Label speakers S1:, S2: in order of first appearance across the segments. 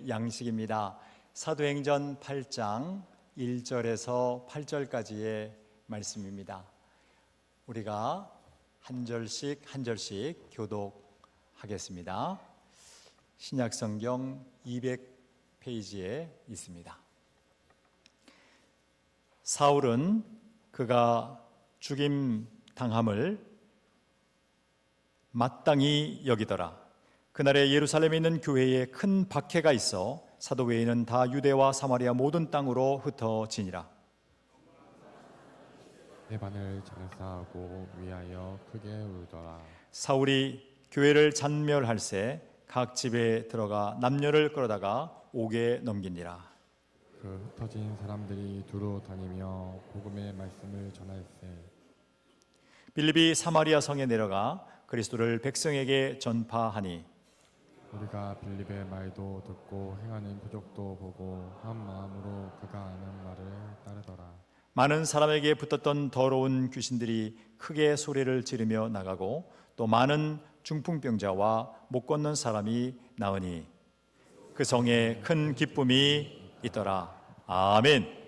S1: 양식입니다. 사도행전 8장 1절에서 8절까지의 말씀입니다. 우리가 한 절씩 교독하겠습니다. 신약성경 200페이지에 있습니다. 사울은 그가 죽임 당함을 마땅히 여기더라. 그날에 예루살렘에 있는 교회에 큰 박해가 있어 사도 외에는 다 유대와 사마리아 모든 땅으로 흩어지니라.
S2: 배반을 장사하고 위하여 크게 울더라.
S1: 사울이 교회를 잔멸할새 각 집에 들어가 남녀를 끌어다가 옥에 넘기니라.
S2: 그 흩어진 사람들이 두루 다니며 복음의 말씀을 전할세.
S1: 빌립이 사마리아 성에 내려가 그리스도를 백성에게 전파하니
S2: 우리가 빌립의 말도 듣고 행하는 표적도 보고 한 마음으로 그가 하는 말을 따르더라.
S1: 많은 사람에게 붙었던 더러운 귀신들이 크게 소리를 지르며 나가고 또 많은 중풍병자와 못 걷는 사람이 나으니 그 성에 큰 기쁨이 있더라. 아멘.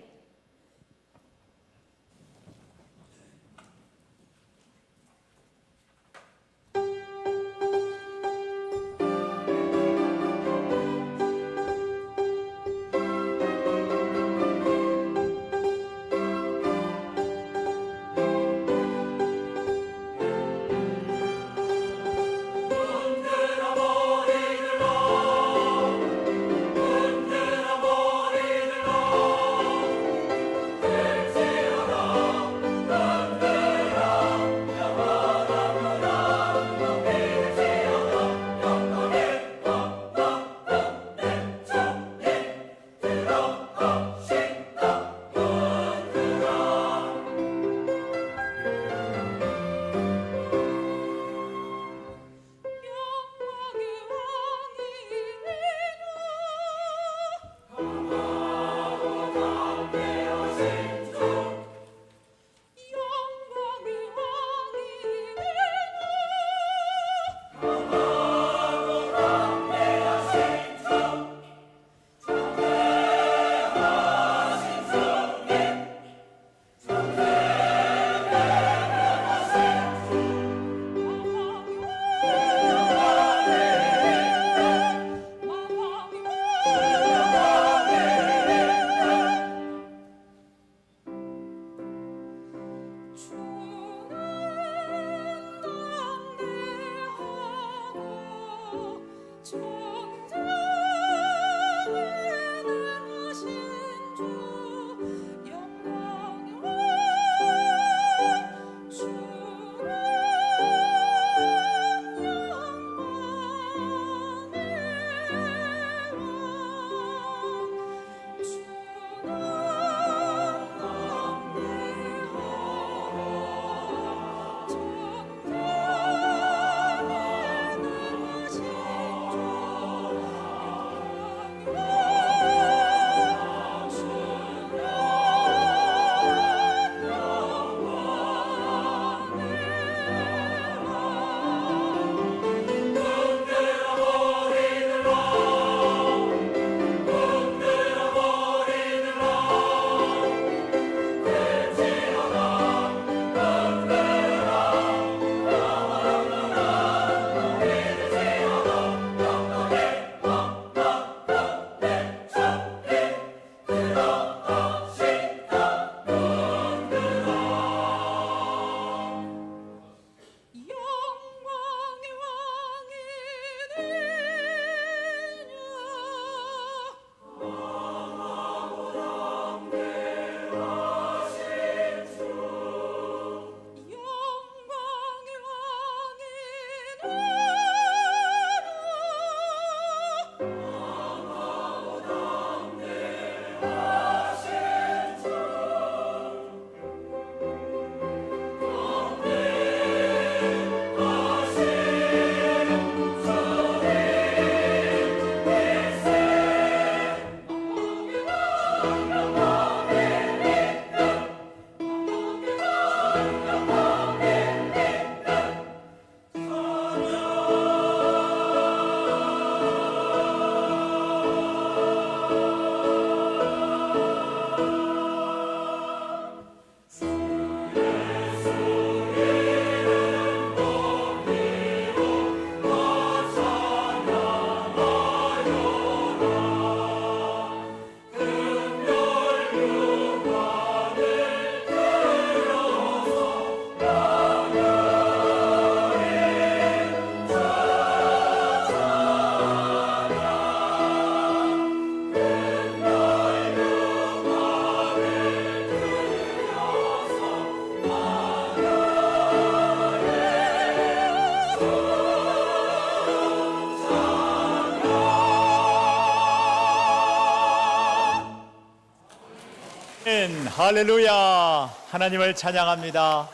S1: 아멘. 할렐루야. 하나님을 찬양합니다.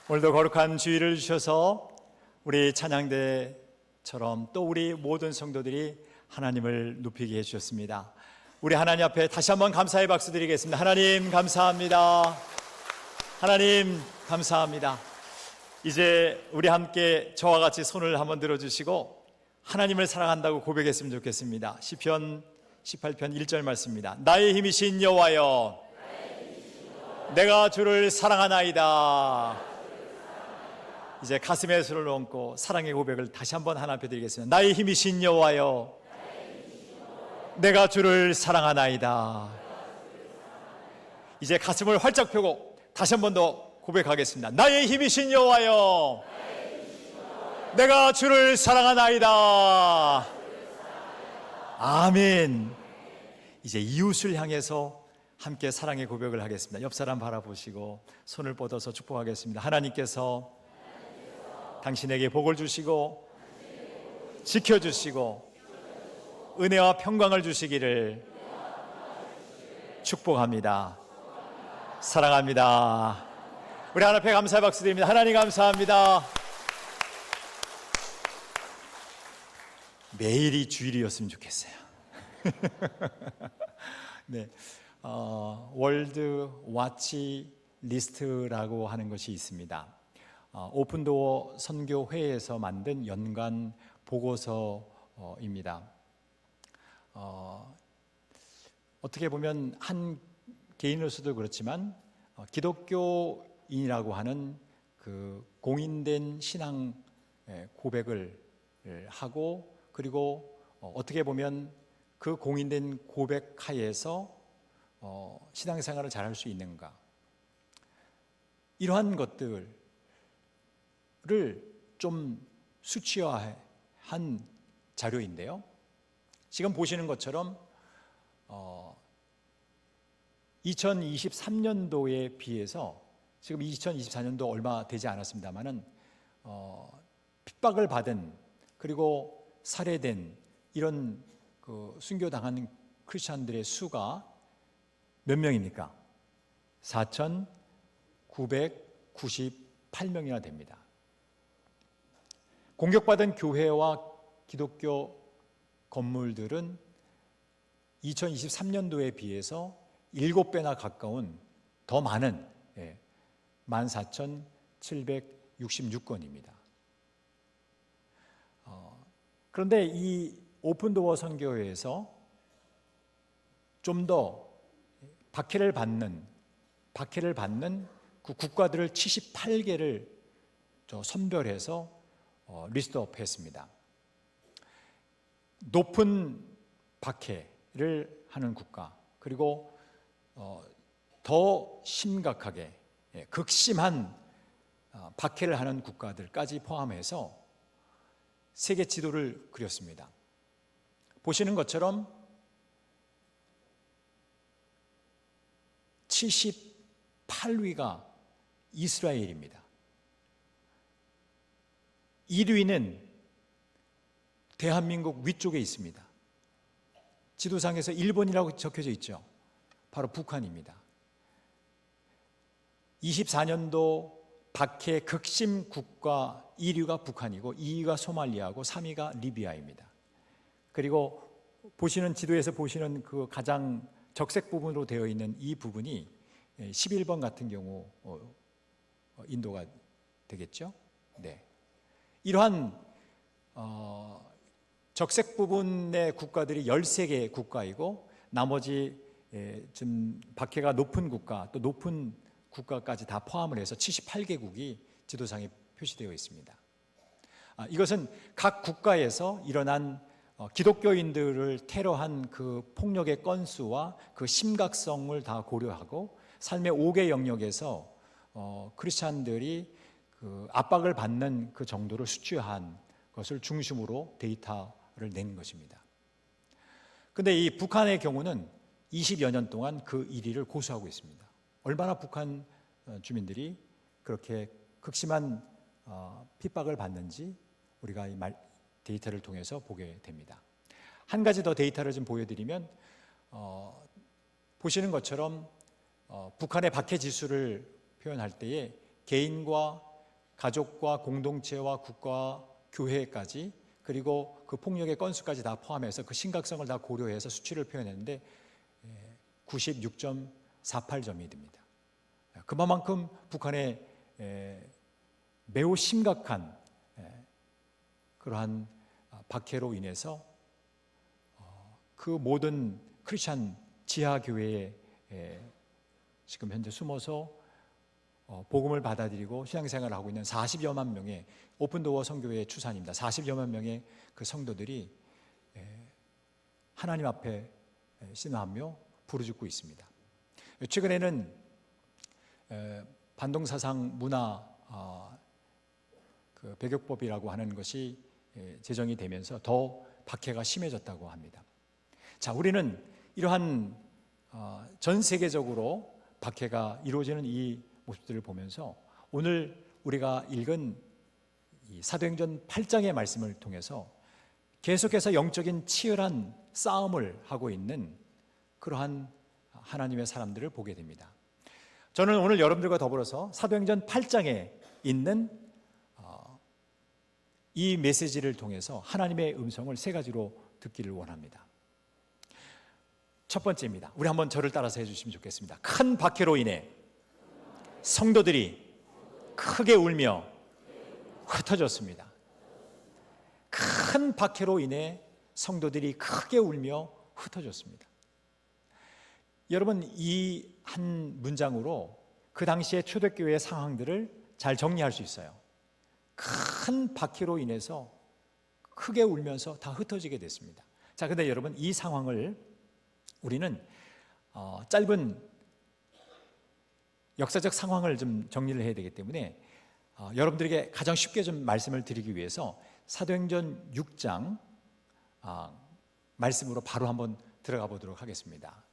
S1: 오늘도 거룩한 주일을 주셔서 우리 찬양대처럼 또 우리 모든 성도들이 하나님을 높이게 해주셨습니다. 우리 하나님 앞에 다시 한번 감사의 박수 드리겠습니다. 하나님 감사합니다. 하나님 감사합니다. 이제 우리 함께 저와 같이 손을 한번 들어주시고 하나님을 사랑한다고 고백했으면 좋겠습니다. 시편 18편 1절 말씀입니다. 나의 힘이신 여호와여, 내가 주를 사랑하나이다. 이제 가슴에 손을 얹고 사랑의 고백을 다시 한번 하나 앞에 드리겠습니다. 나의 힘이신 여호와여, 내가 주를 사랑하나이다. 이제 가슴을 활짝 펴고 다시 한 번 더 고백하겠습니다. 나의 힘이신 여호와여, 내가 주를 사랑하나이다. 아멘. 이제 이웃을 향해서 함께 사랑의 고백을 하겠습니다. 옆 사람 바라보시고 손을 뻗어서 축복하겠습니다. 하나님께서 당신에게 복을 주시고 지켜주시고 은혜와 평강을 주시기를 축복합니다. 사랑합니다. 우리 하나님 앞에 감사의 박수 드립니다. 하나님 감사합니다. 매일이 주일이었으면 좋겠어요. 네, 월드 와치 리스트라고 하는 것이 있습니다. 오픈도어 선교회에서 만든 연간 보고서입니다. 어떻게 보면 한 개인으로서도 그렇지만 기독교인이라고 하는 그 공인된 신앙 고백을 하고, 그리고 어떻게 보면 그 공인된 고백 하에서 신앙생활을 잘할 수 있는가, 이러한 것들을 좀 수치화한 자료인데요. 지금 보시는 것처럼 2023년도에 비해서 지금 2024년도 얼마 되지 않았습니다만은 핍박을 받은, 그리고 살해된 이런 그 순교당한 크리스천들의 수가 몇 명입니까? 4,998명이나 됩니다. 공격받은 교회와 기독교 건물들은 2023년도에 비해서 7배나 가까운 더 많은 14,766건입니다. 그런데 이 오픈도어 선교회에서 좀 더 박해를 받는 그 국가들을 78개를 선별해서 리스트업 했습니다. 높은 박해를 하는 국가, 그리고 더 심각하게 극심한 박해를 하는 국가들까지 포함해서 세계 지도를 그렸습니다. 보시는 것처럼 78위가 이스라엘입니다. 1위는 대한민국 위쪽에 있습니다. 지도상에서 일본이라고 적혀져 있죠. 바로 북한입니다. 24년도 박해 극심 국가 1위가 북한이고 2위가 소말리아고 3위가 리비아입니다. 그리고 보시는 지도에서 보시는 그 가장 적색 부분으로 되어 있는 이 부분이 11번 같은 경우 인도가 되겠죠. 네. 이러한 적색 부분의 국가들이 13개 국가이고, 나머지 좀 박해가 높은 국가, 또 높은 국가까지 다 포함을 해서 78개국이 지도상에 표시되어 있습니다. 이것은 각 국가에서 일어난 기독교인들을 테러한 그 폭력의 건수와 그 심각성을 다 고려하고, 삶의 5개 영역에서 크리스찬들이 그 압박을 받는 그 정도를 수치한 것을 중심으로 데이터를 낸 것입니다. 그런데 이 북한의 경우는 20여 년 동안 그 1위를 고수하고 있습니다. 얼마나 북한 주민들이 그렇게 극심한 핍박을 받는지 우리가 이 데이터를 통해서 보게 됩니다. 한 가지 더 데이터를 좀 보여드리면, 보시는 것처럼 북한의 박해 지수를 표현할 때에 개인과 가족과 공동체와 국가, 교회까지 그리고 그 폭력의 건수까지 다 포함해서 그 심각성을 다 고려해서 수치를 표현했는데 96.48점이 됩니다. 그만큼 북한의 매우 심각한 그러한 박해로 인해서 그 모든 크리스찬 지하교회에 지금 현재 숨어서 복음을 받아들이고 신앙생활을 하고 있는 40여만 명의 오픈도어 선교회의 추산입니다. 40여만 명의 그 성도들이 하나님 앞에 신음하며 부르짖고 있습니다. 최근에는 반동사상 문화 그 배격법이라고 하는 것이 제정이 되면서 더 박해가 심해졌다고 합니다. 자, 우리는 이러한 전 세계적으로 박해가 이루어지는 이 모습들을 보면서 오늘 우리가 읽은 이 사도행전 8장의 말씀을 통해서 계속해서 영적인 치열한 싸움을 하고 있는 그러한 하나님의 사람들을 보게 됩니다. 저는 오늘 여러분들과 더불어서 사도행전 8장에 있는 이 메시지를 통해서 하나님의 음성을 세 가지로 듣기를 원합니다. 첫 번째입니다. 우리 한번 저를 따라서 해주시면 좋겠습니다. 큰 박해로 인해 성도들이 크게 울며 흩어졌습니다. 큰 박해로 인해 성도들이 크게 울며 흩어졌습니다. 여러분, 이 한 문장으로 그 당시의 초대교회의 상황들을 잘 정리할 수 있어요. 큰 박해로 인해서 크게 울면서 다 흩어지게 됐습니다. 자, 근데 여러분, 이 상황을 우리는 짧은 역사적 상황을 좀 정리를 해야 되기 때문에 여러분들에게 가장 쉽게 좀 말씀을 드리기 위해서 사도행전 6장 말씀으로 바로 한번 들어가 보도록 하겠습니다.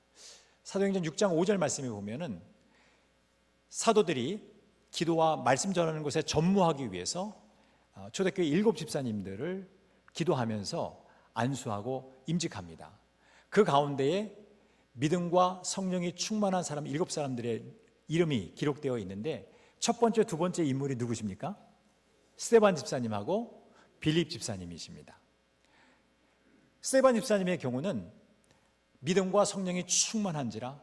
S1: 사도행전 6장 5절 말씀에 보면은 사도들이 기도와 말씀 전하는 것에 전무하기 위해서 초대교회 7 집사님들을 기도하면서 안수하고 임직합니다. 그 가운데에 믿음과 성령이 충만한 사람 7 사람들의 이름이 기록되어 있는데 첫 번째, 두 번째 인물이 누구십니까? 스데반 집사님하고 빌립 집사님이십니다. 스데반 집사님의 경우는 믿음과 성령이 충만한지라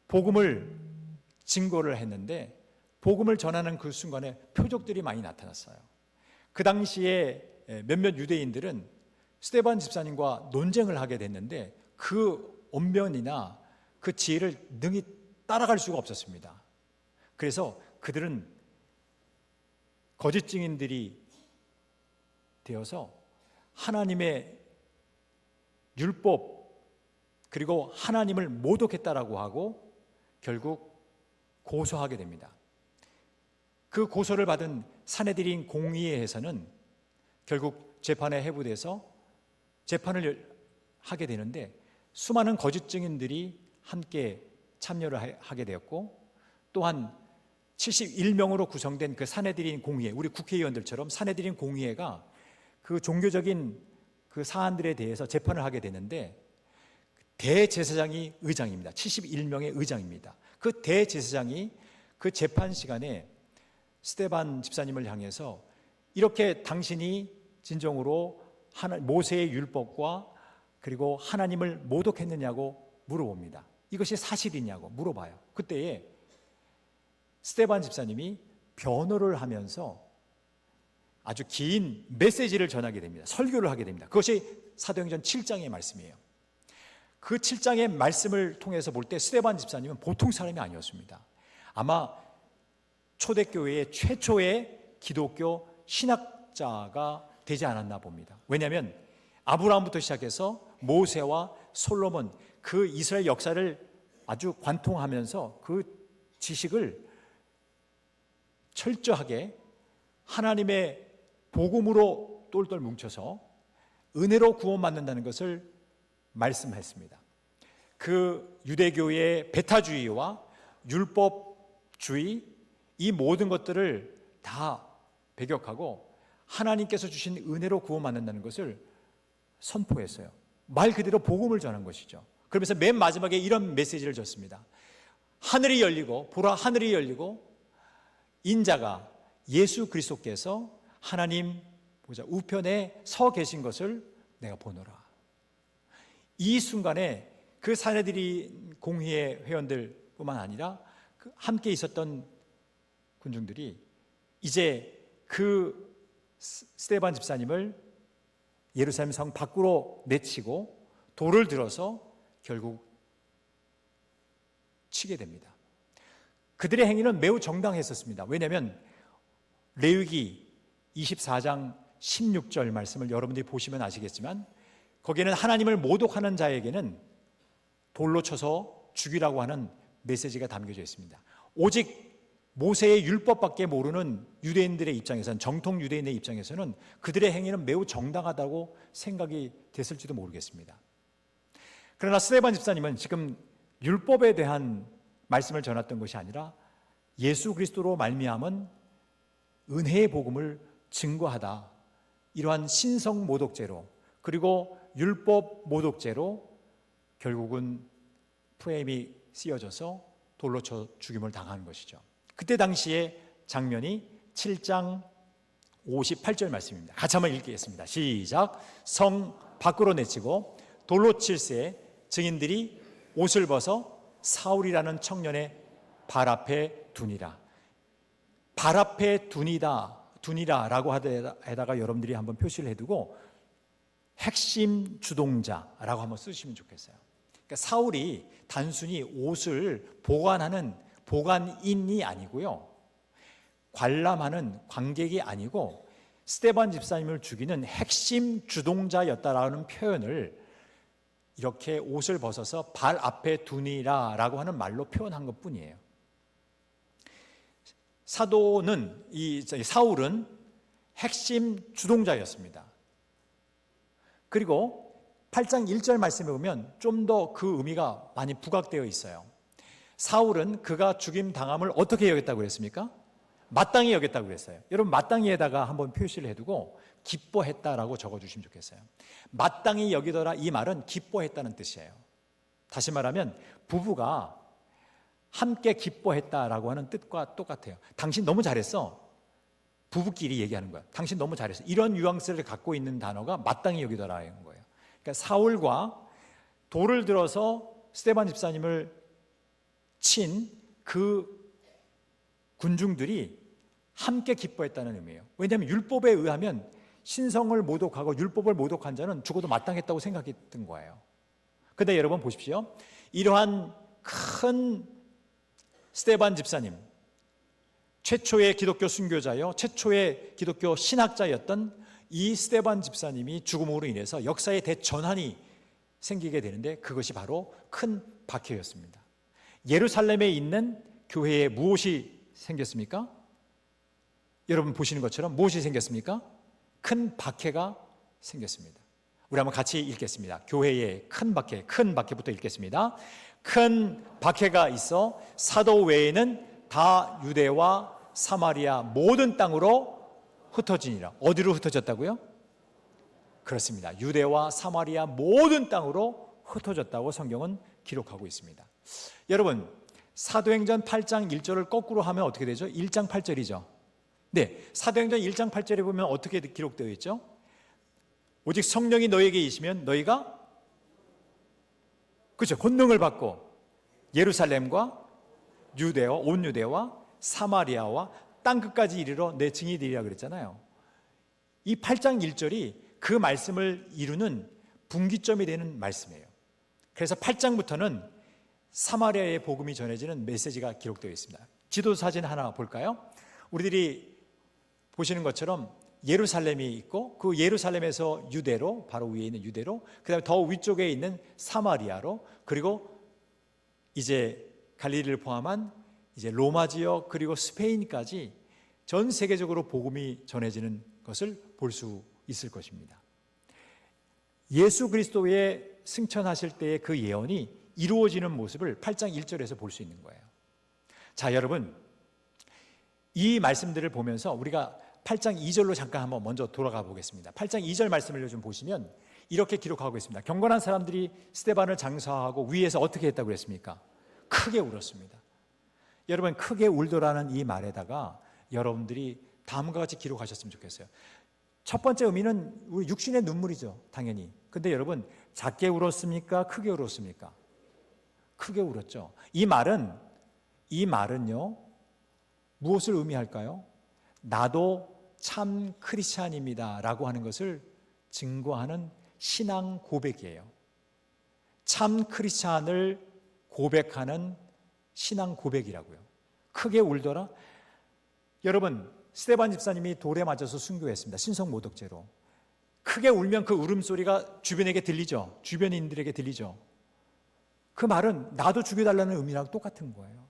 S1: 복음을 증거를 했는데 복음을 전하는 그 순간에 표적들이 많이 나타났어요. 그 당시에 몇몇 유대인들은 스데반 집사님과 논쟁을 하게 됐는데 그 언변이나 그 지혜를 능히 따라갈 수가 없었습니다. 그래서 그들은 거짓 증인들이 되어서 하나님의 율법 그리고 하나님을 모독했다라고 하고 결국 고소하게 됩니다. 그 고소를 받은 산헤드린 공의회에서는 결국 재판에 회부돼서 재판을 하게 되는데 수많은 거짓 증인들이 함께 참여를 하게 되었고 또한 71명으로 구성된 그 산헤드린 공의회, 우리 국회의원들처럼 산헤드린 공의회가 그 종교적인 그 사안들에 대해서 재판을 하게 되는데 대제사장이 의장입니다. 71명의 의장입니다. 그 대제사장이 그 재판 시간에 스데반 집사님을 향해서 이렇게 당신이 진정으로 모세의 율법과 그리고 하나님을 모독했느냐고 물어봅니다. 이것이 사실이냐고 물어봐요. 그때에 스데반 집사님이 변호를 하면서 아주 긴 메시지를 전하게 됩니다. 설교를 하게 됩니다. 그것이 사도행전 7장의 말씀이에요. 그 7장의 말씀을 통해서 볼 때 스데반 집사님은 보통 사람이 아니었습니다. 아마 초대교회의 최초의 기독교 신학자가 되지 않았나 봅니다. 왜냐하면 아브라함부터 시작해서 모세와 솔로몬 그 이스라엘 역사를 아주 관통하면서 그 지식을 철저하게 하나님의 복음으로 똘똘 뭉쳐서 은혜로 구원받는다는 것을 말씀했습니다. 그 유대교의 베타주의와 율법주의 이 모든 것들을 다 배격하고 하나님께서 주신 은혜로 구원받는다는 것을 선포했어요. 말 그대로 복음을 전한 것이죠. 그러면서 맨 마지막에 이런 메시지를 줬습니다. 하늘이 열리고 보라, 하늘이 열리고 인자가 예수 그리스도께서 하나님 보자 우편에 서 계신 것을 내가 보노라. 이 순간에 그 사내들이 공회의 회원들뿐만 아니라 함께 있었던 군중들이 이제 그 스데반 집사님을 예루살렘 성 밖으로 내치고 돌을 들어서 결국 치게 됩니다. 그들의 행위는 매우 정당했었습니다. 왜냐하면 레위기 24장 16절 말씀을 여러분들이 보시면 아시겠지만 거기에는 하나님을 모독하는 자에게는 돌로 쳐서 죽이라고 하는 메시지가 담겨져 있습니다. 오직 모세의 율법밖에 모르는 유대인들의 입장에서는, 정통 유대인의 입장에서는 그들의 행위는 매우 정당하다고 생각이 됐을지도 모르겠습니다. 그러나 스데반 집사님은 지금 율법에 대한 말씀을 전했던 것이 아니라 예수 그리스도로 말미암은 은혜의 복음을 증거하다, 이러한 신성 모독죄로 그리고 율법 모독죄로 결국은 프레임이 씌워져서 돌로 쳐 죽임을 당한 것이죠. 그때 당시의 장면이 7장 58절 말씀입니다. 같이 한번 읽겠습니다. 시작. 성 밖으로 내치고 돌로 칠새 증인들이 옷을 벗어 사울이라는 청년의 발 앞에 두니라. 발 앞에 두니라라고 하다가 여러분들이 한번 표시를 해두고 핵심 주동자라고 한번 쓰시면 좋겠어요. 그러니까 사울이 단순히 옷을 보관하는 보관인이 아니고요, 관람하는 관객이 아니고 스데반 집사님을 죽이는 핵심 주동자였다라는 표현을 이렇게 옷을 벗어서 발 앞에 두니라라고 하는 말로 표현한 것뿐이에요. 사울은 핵심 주동자였습니다. 그리고 8장 1절 말씀에 보면 좀 더 그 의미가 많이 부각되어 있어요. 사울은 그가 죽임 당함을 어떻게 여겼다고 그랬습니까? 마땅히 여겼다고 그랬어요. 여러분, 마땅히에다가 한번 표시를 해두고 기뻐했다라고 적어주시면 좋겠어요. 마땅히 여기더라, 이 말은 기뻐했다는 뜻이에요. 다시 말하면 부부가 함께 기뻐했다라고 하는 뜻과 똑같아요. 당신 너무 잘했어. 부부끼리 얘기하는 거야. 당신 너무 잘했어. 이런 뉘앙스를 갖고 있는 단어가 마땅히 여기더라는 거예요. 그러니까 사울과 돌을 들어서 스데반 집사님을 친 그 군중들이 함께 기뻐했다는 의미예요. 왜냐하면 율법에 의하면 신성을 모독하고 율법을 모독한 자는 죽어도 마땅했다고 생각했던 거예요. 그런데 여러분 보십시오. 이러한 큰 스데반 집사님, 최초의 기독교 순교자요, 최초의 기독교 신학자였던 이 스데반 집사님이 죽음으로 인해서 역사의 대전환이 생기게 되는데 그것이 바로 큰 박해였습니다. 예루살렘에 있는 교회에 무엇이 생겼습니까? 여러분 보시는 것처럼 무엇이 생겼습니까? 큰 박해가 생겼습니다. 우리 한번 같이 읽겠습니다. 교회에 큰 박해부터 읽겠습니다. 큰 박해가 있어 사도 외에는 다 유대와 사마리아 모든 땅으로 흩어지니라. 어디로 흩어졌다고요? 그렇습니다. 유대와 사마리아 모든 땅으로 흩어졌다고 성경은 기록하고 있습니다. 여러분, 사도행전 8장 1절을 거꾸로 하면 어떻게 되죠? 1장 8절이죠. 네, 사도행전 1장 8절에 보면 어떻게 기록되어 있죠? 오직 성령이 너에게 있으면 너희가 그렇죠, 권능을 받고 예루살렘과 유대와 온 유대와 사마리아와 땅끝까지 이르러 내 증인이 되리라 그랬잖아요. 이 8장 1절이 그 말씀을 이루는 분기점이 되는 말씀이에요. 그래서 8장부터는 사마리아의 복음이 전해지는 메시지가 기록되어 있습니다. 지도 사진 하나 볼까요? 우리들이 보시는 것처럼 예루살렘이 있고 그 예루살렘에서 유대로, 바로 위에 있는 유대로, 그 다음에 더 위쪽에 있는 사마리아로, 그리고 이제 갈릴리를 포함한 이제 로마 지역 그리고 스페인까지 전 세계적으로 복음이 전해지는 것을 볼 수 있을 것입니다. 예수 그리스도의 승천하실 때의 그 예언이 이루어지는 모습을 8장 1절에서 볼 수 있는 거예요. 자, 여러분, 이 말씀들을 보면서 우리가 8장 2절로 잠깐 한번 먼저 돌아가 보겠습니다. 8장 2절 말씀을 좀 보시면 이렇게 기록하고 있습니다. 경건한 사람들이 스데반을 장사하고 위에서 어떻게 했다고 그랬습니까? 크게 울었습니다. 여러분, 크게 울더라는 이 말에다가 여러분들이 다음과 같이 기록하셨으면 좋겠어요. 첫 번째 의미는 우리 육신의 눈물이죠, 당연히. 근데 여러분, 작게 울었습니까? 크게 울었습니까? 크게 울었죠. 이 말은요, 무엇을 의미할까요? 나도 참 크리스찬입니다 라고 하는 것을 증거하는 신앙 고백이에요. 참 크리스찬을 고백하는 신앙 고백이라고요. 크게 울더라. 여러분, 스데반 집사님이 돌에 맞아서 순교했습니다. 신성 모독죄로. 크게 울면 그 울음소리가 주변에게 들리죠. 주변인들에게 들리죠. 그 말은 나도 죽여달라는 의미랑 똑같은 거예요.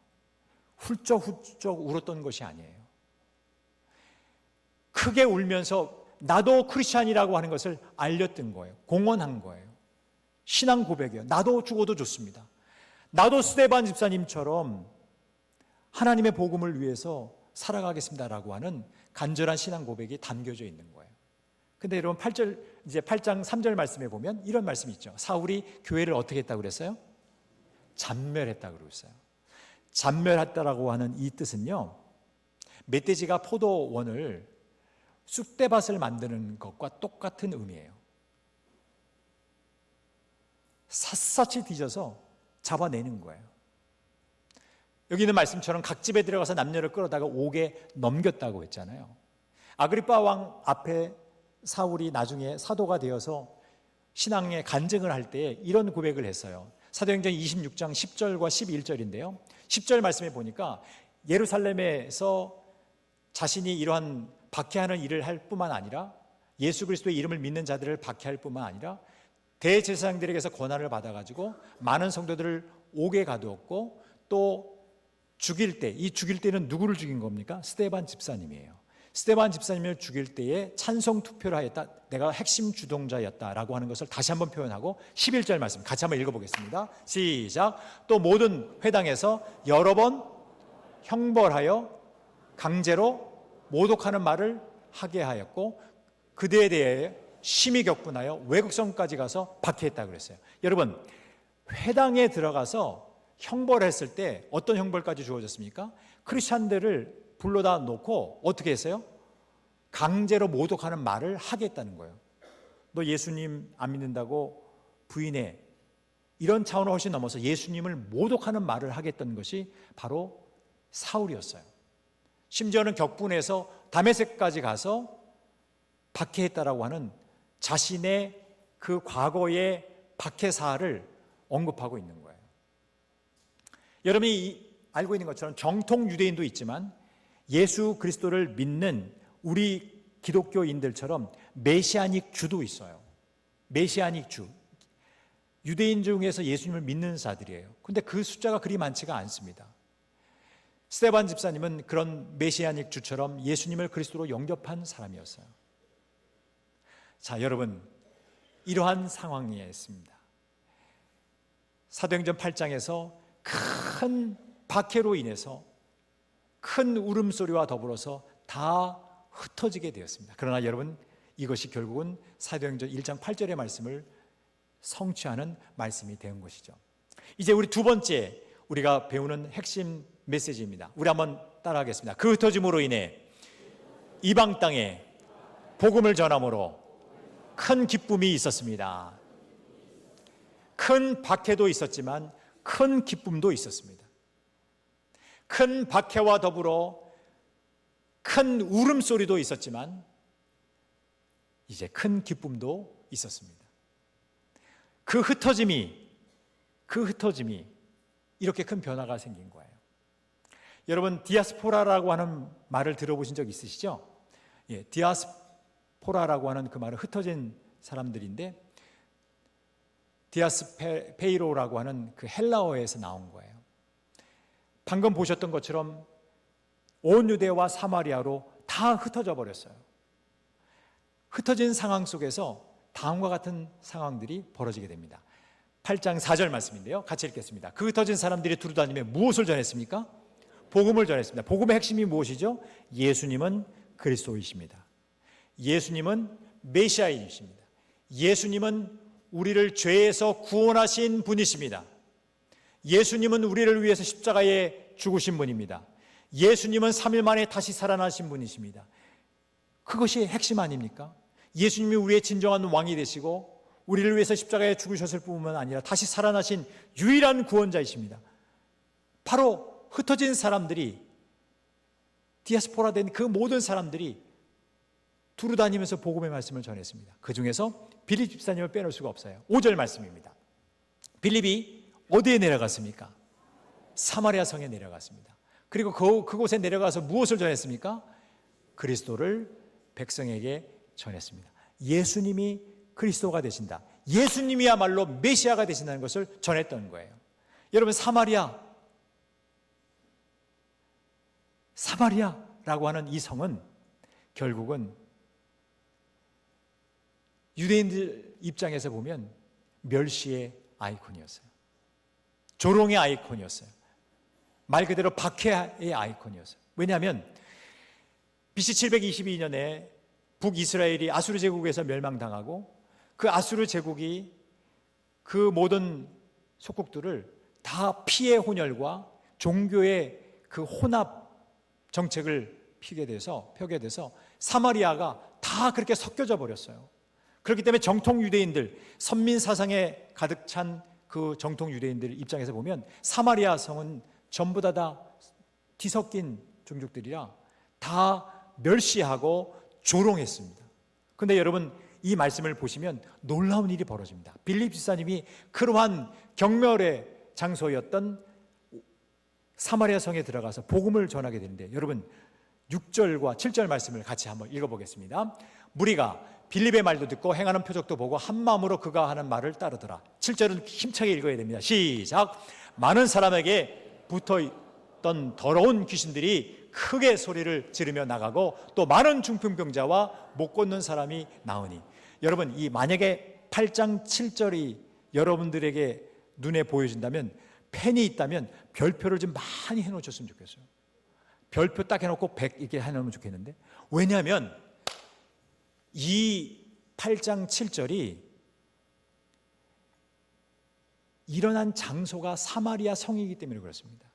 S1: 훌쩍훌쩍 울었던 것이 아니에요. 크게 울면서 나도 크리스찬이라고 하는 것을 알렸던 거예요. 공언한 거예요. 신앙 고백이에요. 나도 죽어도 좋습니다. 나도 스데반 집사님처럼 하나님의 복음을 위해서 살아가겠습니다라고 하는 간절한 신앙 고백이 담겨져 있는 거예요. 근데 여러분 8장 3절 말씀에 보면 이런 말씀이 있죠. 사울이 교회를 어떻게 했다고 그랬어요? 잔멸했다고 그랬어요. 잔멸했다라고 하는 이 뜻은요, 멧돼지가 포도원을 쑥대밭을 만드는 것과 똑같은 의미예요. 샅샅이 뒤져서 잡아내는 거예요. 여기 있는 말씀처럼 각 집에 들어가서 남녀를 끌어다가 옥에 넘겼다고 했잖아요. 아그리빠 왕 앞에 사울이 나중에 사도가 되어서 신앙의 간증을 할 때 이런 고백을 했어요. 사도행전 26장 10절과 11절인데요. 10절 말씀에 보니까 예루살렘에서 자신이 이러한 박해하는 일을 할 뿐만 아니라 예수 그리스도의 이름을 믿는 자들을 박해할 뿐만 아니라 대제사장들에게서 권한을 받아가지고 많은 성도들을 옥에 가두었고 또 죽일 때, 이 죽일 때는 누구를 죽인 겁니까? 스데반 집사님이에요. 스데반 집사님을 죽일 때에 찬송 투표를 하였다. 내가 핵심 주동자였다라고 하는 것을 다시 한번 표현하고 11절 말씀 같이 한번 읽어보겠습니다. 시작. 또 모든 회당에서 여러 번 형벌하여 강제로 모독하는 말을 하게 하였고 그대에 대해 심히 격분하여 외국성까지 가서 박해했다고 그랬어요. 여러분, 회당에 들어가서 형벌했을 때 어떤 형벌까지 주어졌습니까? 크리스찬들을 불러다 놓고 어떻게 했어요? 강제로 모독하는 말을 하게 했다는 거예요. 너 예수님 안 믿는다고 부인해. 이런 차원을 훨씬 넘어서 예수님을 모독하는 말을 하겠다는 것이 바로 사울이었어요. 심지어는 격분해서 다메섹까지 가서 박해했다라고 하는 자신의 그 과거의 박해사를 언급하고 있는 거예요. 여러분이 알고 있는 것처럼 정통 유대인도 있지만 예수 그리스도를 믿는 우리 기독교인들처럼 메시아닉 주도 있어요. 메시아닉 주. 유대인 중에서 예수님을 믿는 자들이에요. 근데 그 숫자가 그리 많지가 않습니다. 스데반 집사님은 그런 메시아닉 주처럼 예수님을 그리스도로 영접한 사람이었어요. 자, 여러분, 이러한 상황이었습니다. 사도행전 8장에서 큰 박해로 인해서 큰 울음소리와 더불어서 다 흩어지게 되었습니다. 그러나 여러분, 이것이 결국은 사도행전 1장 8절의 말씀을 성취하는 말씀이 된 것이죠. 이제 우리 두 번째 우리가 배우는 핵심 메시지입니다. 우리 한번 따라하겠습니다. 그 흩어짐으로 인해 이방 땅에 복음을 전함으로 큰 기쁨이 있었습니다. 큰 박해도 있었지만 큰 기쁨도 있었습니다. 큰 박해와 더불어 큰 울음소리도 있었지만 이제 큰 기쁨도 있었습니다. 그 흩어짐이 이렇게 큰 변화가 생긴 거예요. 여러분, 디아스포라라고 하는 말을 들어보신 적 있으시죠? 예, 디아스포라라고 하는 그 말은 흩어진 사람들인데 디아스페이로라고 하는 그 헬라어에서 나온 거예요. 방금 보셨던 것처럼 온 유대와 사마리아로 다 흩어져 버렸어요. 흩어진 상황 속에서 다음과 같은 상황들이 벌어지게 됩니다. 8장 4절 말씀인데요. 같이 읽겠습니다. 그 흩어진 사람들이 두루다니며 무엇을 전했습니까? 복음을 전했습니다. 복음의 핵심이 무엇이죠? 예수님은 그리스도이십니다. 예수님은 메시아이십니다. 예수님은 우리를 죄에서 구원하신 분이십니다. 예수님은 우리를 위해서 십자가에 죽으신 분입니다. 예수님은 3일 만에 다시 살아나신 분이십니다. 그것이 핵심 아닙니까? 예수님이 우리의 진정한 왕이 되시고 우리를 위해서 십자가에 죽으셨을 뿐만 아니라 다시 살아나신 유일한 구원자이십니다. 바로 흩어진 사람들이, 디아스포라 된 그 모든 사람들이 두루 다니면서 복음의 말씀을 전했습니다. 그 중에서 빌립 집사님을 빼놓을 수가 없어요. 5절 말씀입니다. 빌립이 어디에 내려갔습니까? 사마리아 성에 내려갔습니다. 그리고 그곳에 내려가서 무엇을 전했습니까? 그리스도를 백성에게 전했습니다. 예수님이 그리스도가 되신다, 예수님이야말로 메시아가 되신다는 것을 전했던 거예요. 여러분, 사마리아라고 하는 이 성은 결국은 유대인들 입장에서 보면 멸시의 아이콘이었어요. 조롱의 아이콘이었어요. 말 그대로 박해의 아이콘이었어요. 왜냐하면 BC 722년에 북이스라엘이 아수르 제국에서 멸망당하고 그 아수르 제국이 그 모든 속국들을 다 피해 혼혈과 종교의 그 혼합 정책을 펴게 돼서 사마리아가 다 그렇게 섞여져 버렸어요. 그렇기 때문에 정통 유대인들, 선민 사상에 가득 찬 그 정통 유대인들 입장에서 보면 사마리아 성은 전부 다 뒤섞인 종족들이라 다 멸시하고 조롱했습니다. 그런데 여러분, 이 말씀을 보시면 놀라운 일이 벌어집니다. 빌립 집사님이 그러한 경멸의 장소였던 사마리아 성에 들어가서 복음을 전하게 되는데, 여러분 6절과 7절 말씀을 같이 한번 읽어보겠습니다. 무리가 빌립의 말도 듣고 행하는 표적도 보고 한 마음으로 그가 하는 말을 따르더라. 7절은 힘차게 읽어야 됩니다. 시작. 많은 사람에게 붙어있던 더러운 귀신들이 크게 소리를 지르며 나가고 또 많은 중풍병자와 못 걷는 사람이 나으니. 여러분, 이 만약에 8장 7절이 여러분들에게 눈에 보여진다면, 펜이 있다면 별표를 좀 많이 해놓으셨으면 좋겠어요. 별표 딱 해놓고 100 이렇게 해놓으면 좋겠는데, 왜냐하면 이 8장 7절이 일어난 장소가 사마리아 성이기 때문에 그렇습니다.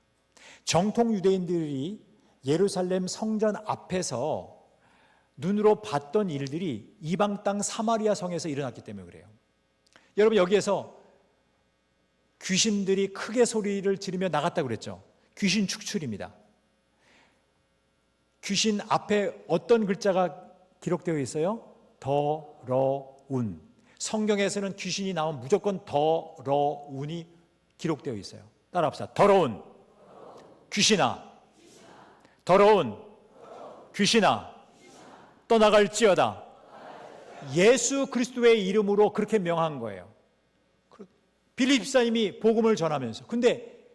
S1: 정통 유대인들이 예루살렘 성전 앞에서 눈으로 봤던 일들이 이방 땅 사마리아 성에서 일어났기 때문에 그래요. 여러분, 여기에서 귀신들이 크게 소리를 지르며 나갔다고 그랬죠. 귀신 축출입니다. 귀신 앞에 어떤 글자가 기록되어 있어요? 더러운. 성경에서는 귀신이 나오면 무조건 더러운이 기록되어 있어요. 따라합시다. 더러운 귀신아, 더러운 귀신아, 떠나갈지어다. 예수 그리스도의 이름으로 그렇게 명한 거예요. 빌립 집사님이 복음을 전하면서, 근데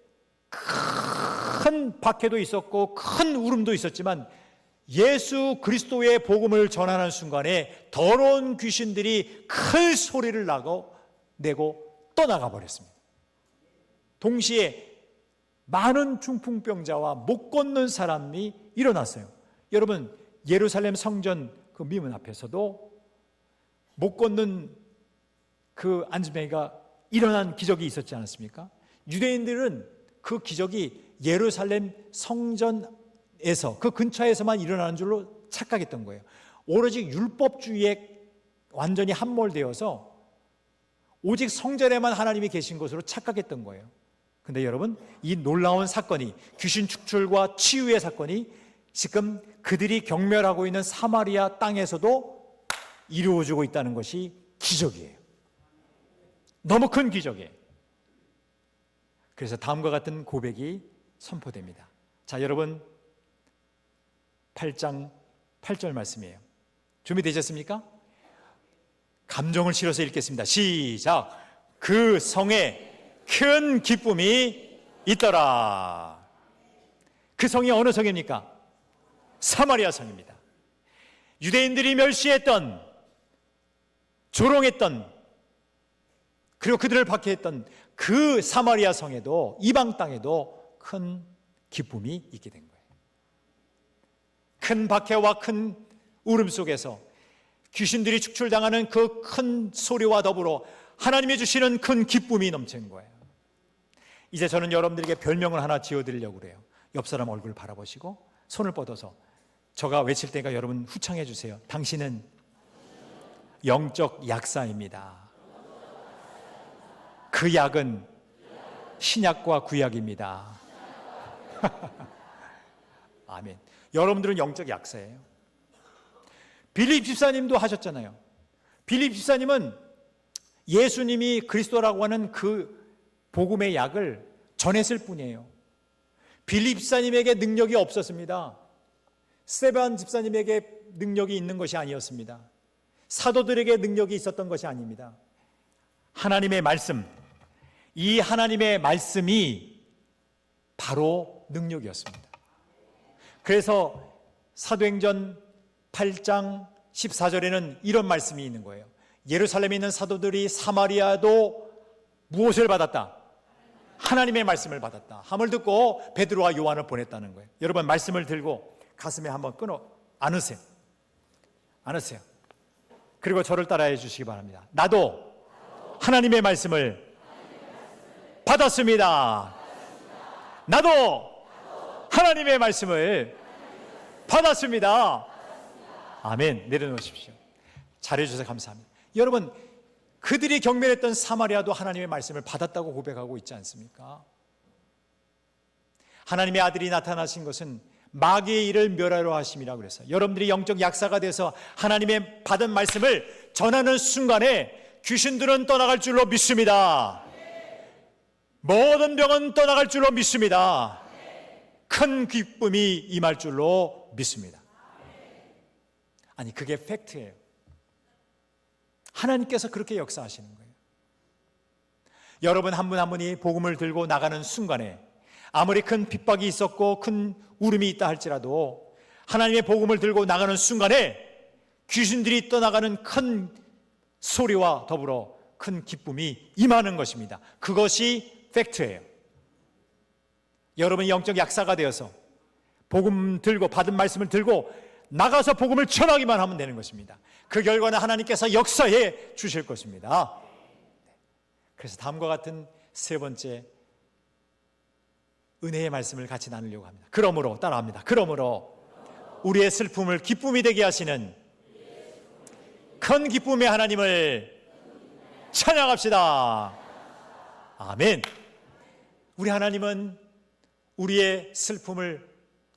S1: 큰 박해도 있었고 큰 울음도 있었지만 예수 그리스도의 복음을 전하는 순간에 더러운 귀신들이 큰 소리를 내고 떠나가 버렸습니다. 동시에 많은 중풍병자와 못 걷는 사람이 일어났어요. 여러분, 예루살렘 성전 그 미문 앞에서도 못 걷는 그 안지맹이가 일어난 기적이 있었지 않았습니까? 유대인들은 그 기적이 예루살렘 성전에서 그 근처에서만 일어나는 줄로 착각했던 거예요. 오로지 율법주의에 완전히 함몰되어서 오직 성전에만 하나님이 계신 것으로 착각했던 거예요. 근데 여러분, 이 놀라운 사건이, 귀신 축출과 치유의 사건이 지금 그들이 경멸하고 있는 사마리아 땅에서도 이루어지고 있다는 것이 기적이에요. 너무 큰 기적이에요. 그래서 다음과 같은 고백이 선포됩니다. 자, 여러분, 8장 8절 말씀이에요. 준비되셨습니까? 감정을 실어서 읽겠습니다. 시작. 그 성에 큰 기쁨이 있더라. 그 성이 어느 성입니까? 사마리아 성입니다. 유대인들이 멸시했던, 조롱했던, 그리고 그들을 박해했던 그 사마리아 성에도, 이방 땅에도 큰 기쁨이 있게 된 거예요. 큰 박해와 큰 울음 속에서 귀신들이 축출당하는 그 큰 소리와 더불어 하나님이 주시는 큰 기쁨이 넘치는 거예요. 이제 저는 여러분들에게 별명을 하나 지어드리려고 그래요. 옆 사람 얼굴 바라보시고 손을 뻗어서 저가 외칠 테니까 여러분 후창해 주세요. 당신은 영적 약사입니다. 그 약은 신약과 구약입니다. 아멘. 여러분들은 영적 약사예요. 빌립 집사님도 하셨잖아요. 빌립 집사님은 예수님이 그리스도라고 하는 그 복음의 약을 전했을 뿐이에요. 빌립 집사님에게 능력이 없었습니다. 스데반 집사님에게 능력이 있는 것이 아니었습니다. 사도들에게 능력이 있었던 것이 아닙니다. 하나님의 말씀, 이 하나님의 말씀이 바로 능력이었습니다. 그래서 사도행전 8장 14절에는 이런 말씀이 있는 거예요. 예루살렘에 있는 사도들이 사마리아도 무엇을 받았다? 하나님의 말씀을 받았다. 함을 듣고 베드로와 요한을 보냈다는 거예요. 여러분 말씀을 들고 가슴에 한번 안으세요. 안으세요. 그리고 저를 따라해 주시기 바랍니다. 나도 하나님의 말씀을 받았습니다. 나도 하나님의 말씀을 받았습니다. 아멘. 내려놓으십시오. 잘해주셔서 감사합니다. 여러분, 그들이 경멸했던 사마리아도 하나님의 말씀을 받았다고 고백하고 있지 않습니까? 하나님의 아들이 나타나신 것은 마귀의 일을 멸하려 하심이라고 그랬어요. 여러분들이 영적 약사가 돼서 하나님의 받은 말씀을 전하는 순간에 귀신들은 떠나갈 줄로 믿습니다. 모든 병은 떠나갈 줄로 믿습니다. 큰 기쁨이 임할 줄로 믿습니다. 아니, 그게 팩트예요. 하나님께서 그렇게 역사하시는 거예요. 여러분 한 분 한 분이 복음을 들고 나가는 순간에 아무리 큰 핍박이 있었고 큰 울음이 있다 할지라도 하나님의 복음을 들고 나가는 순간에 귀신들이 떠나가는 큰 소리와 더불어 큰 기쁨이 임하는 것입니다. 그것이 팩트예요. 여러분이 영적 약사가 되어서 복음 들고 받은 말씀을 들고 나가서 복음을 전하기만 하면 되는 것입니다. 그 결과는 하나님께서 역사해 주실 것입니다. 그래서 다음과 같은 세 번째 은혜의 말씀을 같이 나누려고 합니다. 그러므로 따라합니다. 그러므로 우리의 슬픔을 기쁨이 되게 하시는 큰 기쁨의 하나님을 찬양합시다. 아멘. 우리 하나님은 우리의 슬픔을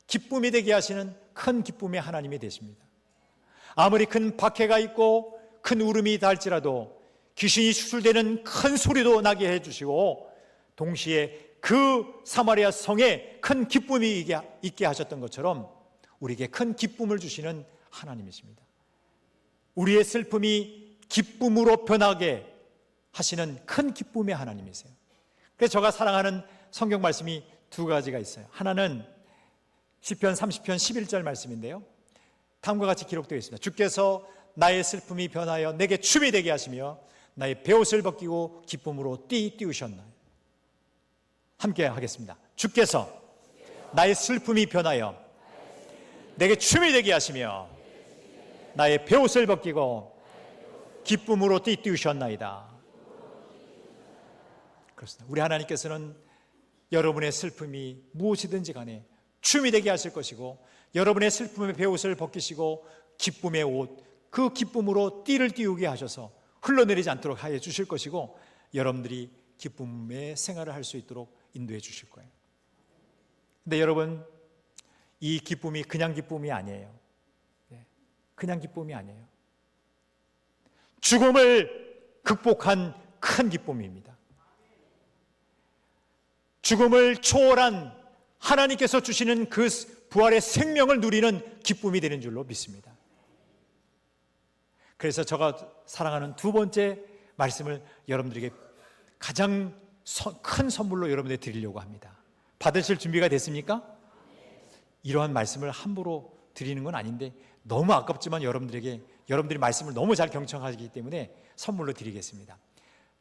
S1: 기쁨이 되게 하시는 큰 기쁨의 하나님이 되십니다. 아무리 큰 박해가 있고 큰 울음이 있다 할지라도 귀신이 추출되는 큰 소리도 나게 해주시고 동시에 그 사마리아 성에 큰 기쁨이 있게 하셨던 것처럼 우리에게 큰 기쁨을 주시는 하나님이십니다. 우리의 슬픔이 기쁨으로 변하게 하시는 큰 기쁨의 하나님이세요. 그래서 제가 사랑하는 성경 말씀이 두 가지가 있어요. 하나는 시편 30편 11절 말씀인데요, 다음과 같이 기록되어 있습니다. 주께서 나의 슬픔이 변하여 내게 춤이 되게 하시며 나의 베옷을 벗기고 기쁨으로 띄우셨나요? 함께 하겠습니다. 주께서 나의 슬픔이 변하여 내게 춤이 되게 하시며 나의 베옷을 벗기고 기쁨으로 띄우셨나이다. 그렇습니다. 우리 하나님께서는 여러분의 슬픔이 무엇이든지 간에 춤이 되게 하실 것이고 여러분의 슬픔의 베옷을 벗기시고 기쁨의 옷, 그 기쁨으로 띠를 띄우게 하셔서 흘러내리지 않도록 하여 주실 것이고 여러분들이 기쁨의 생활을 할 수 있도록 인도해 주실 거예요. 근데 여러분, 이 기쁨이 그냥 기쁨이 아니에요. 그냥 기쁨이 아니에요. 죽음을 극복한 큰 기쁨입니다. 죽음을 초월한 하나님께서 주시는 그 부활의 생명을 누리는 기쁨이 되는 줄로 믿습니다. 그래서 제가 사랑하는 두 번째 말씀을 여러분들에게 가장 큰 선물로 여러분들에게 드리려고 합니다. 받으실 준비가 됐습니까? 이러한 말씀을 함부로 드리는 건 아닌데 너무 아깝지만 여러분들이 말씀을 너무 잘 경청하시기 때문에 선물로 드리겠습니다.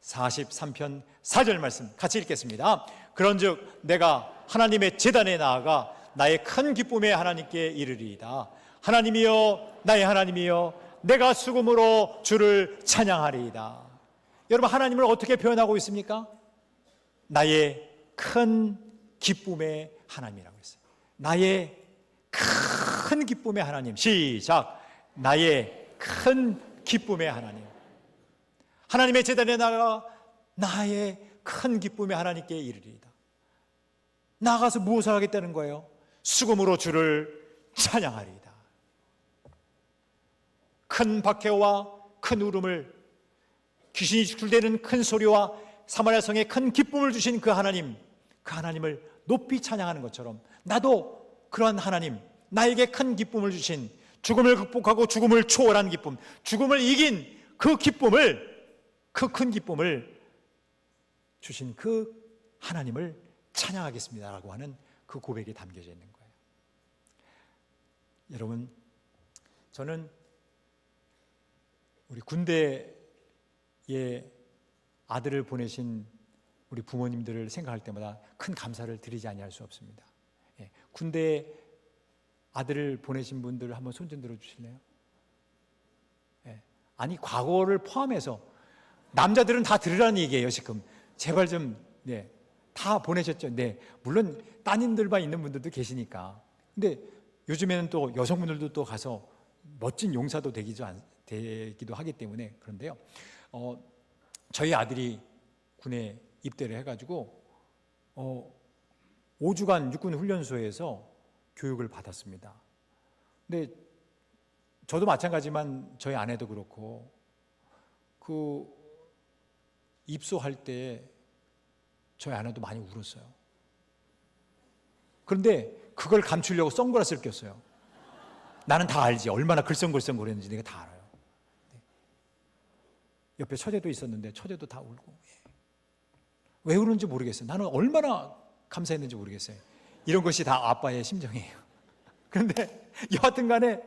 S1: 43편 4절 말씀 같이 읽겠습니다. 그런즉 내가 하나님의 제단에 나아가 나의 큰 기쁨의 하나님께 이르리이다. 하나님이여, 나의 하나님이여, 내가 수금으로 주를 찬양하리이다. 여러분, 하나님을 어떻게 표현하고 있습니까? 나의 큰 기쁨의 하나님이라고 했어요. 나의 큰 기쁨의 하나님. 시작. 나의 큰 기쁨의 하나님. 하나님의 제단에 나가 나의 큰 기쁨의 하나님께 이르리이다. 나가서 무엇을 하겠다는 거예요? 수금으로 주를 찬양하리이다. 큰 박해와 큰 울음을, 귀신이 출대는 큰 소리와 사마리아 성에 큰 기쁨을 주신 그 하나님, 그 하나님을 높이 찬양하는 것처럼 나도 그러한 하나님, 나에게 큰 기쁨을 주신, 죽음을 극복하고 죽음을 초월한 기쁨, 죽음을 이긴 그 기쁨을, 그 큰 기쁨을 주신 그 하나님을 찬양하겠습니다라고 하는 그 고백이 담겨져 있는 거예요. 여러분, 저는 우리 군대에 아들을 보내신 우리 부모님들을 생각할 때마다 큰 감사를 드리지 아니할 수 없습니다. 군대에 아들을 보내신 분들 한번 손 좀 들어주실래요? 아니, 과거를 포함해서 남자들은 다 들으라는 얘기예요. 지금 제발 좀, 다 보내셨죠. 물론 따님들만 있는 분들도 계시니까. 근데 요즘에는 또 여성분들도 또 가서 멋진 용사도 되기도 하기 때문에. 그런데요, 저희 아들이 군에 입대를 해가지고 5주간 육군 훈련소에서 교육을 받았습니다. 근데 저도 마찬가지지만 저희 아내도 그렇고, 그 입소할 때 저희 아내도 많이 울었어요. 그런데 그걸 감추려고 선글라스를 꼈어요. 나는 다 알지. 얼마나 글썽글썽 거렸는지 내가 다 알아요. 옆에 처제도 있었는데 처제도 다 울고. 왜 우는지 모르겠어요. 나는 얼마나 감사했는지 모르겠어요. 이런 것이 다 아빠의 심정이에요. 그런데 여하튼 간에